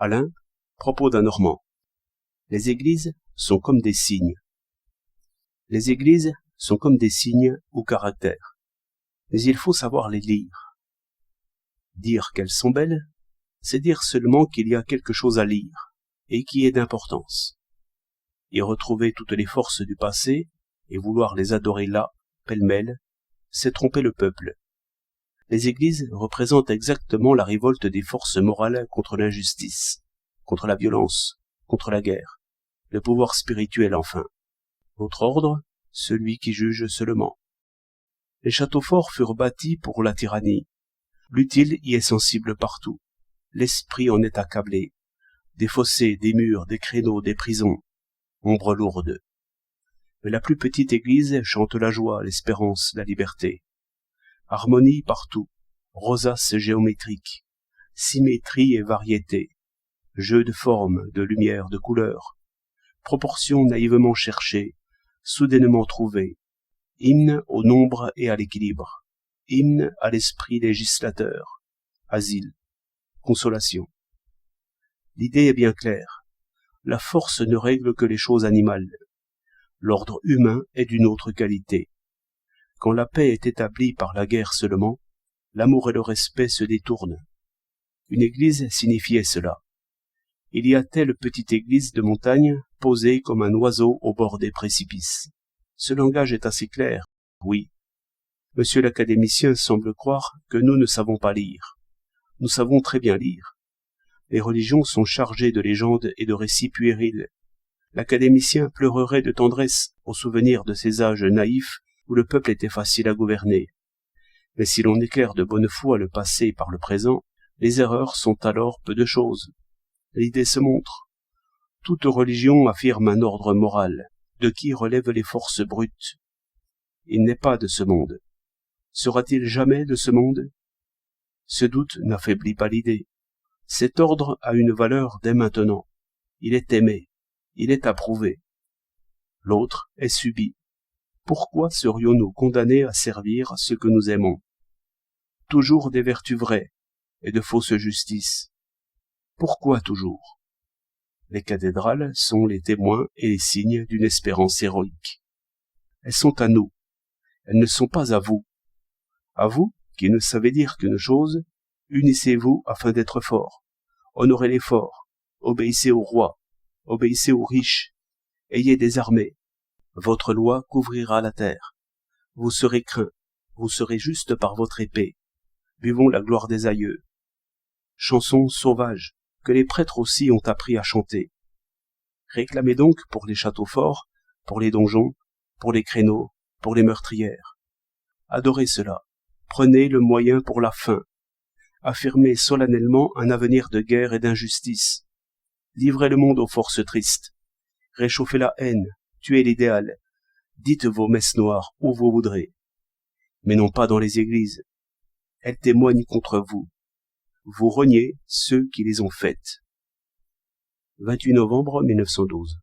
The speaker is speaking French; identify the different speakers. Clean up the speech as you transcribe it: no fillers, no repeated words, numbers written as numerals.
Speaker 1: Alain, propos d'un Normand. Les églises sont comme des signes. Les églises sont comme des signes ou caractères. Mais il faut savoir les lire. Dire qu'elles sont belles, c'est dire seulement qu'il y a quelque chose à lire, et qui est d'importance. Y retrouver toutes les forces du passé, et vouloir les adorer là, pêle-mêle, c'est tromper le peuple. Les églises représentent exactement la révolte des forces morales contre l'injustice, contre la violence, contre la guerre, le pouvoir spirituel enfin. Votre ordre, celui qui juge seulement. Les châteaux forts furent bâtis pour la tyrannie. L'utile y est sensible partout. L'esprit en est accablé. Des fossés, des murs, des créneaux, des prisons. Ombre lourde. Mais la plus petite église chante la joie, l'espérance, la liberté. Harmonie partout, rosace géométrique, symétrie et variété, jeu de formes, de lumière, de couleurs, proportions naïvement cherchées, soudainement trouvées, hymne au nombre et à l'équilibre, hymne à l'esprit législateur, asile, consolation. L'idée est bien claire, la force ne règle que les choses animales, l'ordre humain est d'une autre qualité. Quand la paix est établie par la guerre seulement, l'amour et le respect se détournent. Une église signifiait cela. Il y a telle petite église de montagne, posée comme un oiseau au bord des précipices. Ce langage est assez clair, oui. Monsieur l'académicien semble croire que nous ne savons pas lire. Nous savons très bien lire. Les religions sont chargées de légendes et de récits puérils. L'académicien pleurerait de tendresse au souvenir de ces âges naïfs où le peuple était facile à gouverner. Mais si l'on éclaire de bonne foi le passé par le présent, les erreurs sont alors peu de choses. L'idée se montre. Toute religion affirme un ordre moral, de qui relèvent les forces brutes. Il n'est pas de ce monde. Sera-t-il jamais de ce monde? Ce doute n'affaiblit pas l'idée. Cet ordre a une valeur dès maintenant. Il est aimé, il est approuvé. L'autre est subi. Pourquoi serions-nous condamnés à servir ce que nous aimons? Toujours des vertus vraies et de fausses justices. Pourquoi toujours? Les cathédrales sont les témoins et les signes d'une espérance héroïque. Elles sont à nous, elles ne sont pas à vous. À vous, qui ne savez dire qu'une chose, unissez-vous afin d'être forts. Honorez les forts, obéissez au roi, obéissez aux riches, ayez des armées. Votre loi couvrira la terre. Vous serez craints, vous serez juste par votre épée. Buvons la gloire des aïeux. Chansons sauvages, que les prêtres aussi ont appris à chanter. Réclamez donc pour les châteaux forts, pour les donjons, pour les créneaux, pour les meurtrières. Adorez cela, prenez le moyen pour la fin. Affirmez solennellement un avenir de guerre et d'injustice. Livrez le monde aux forces tristes. Réchauffez la haine, tuez l'idéal. Dites vos messes noires où vous voudrez. Mais non pas dans les églises. Elles témoignent contre vous. Vous reniez ceux qui les ont faites. 28 novembre 1912.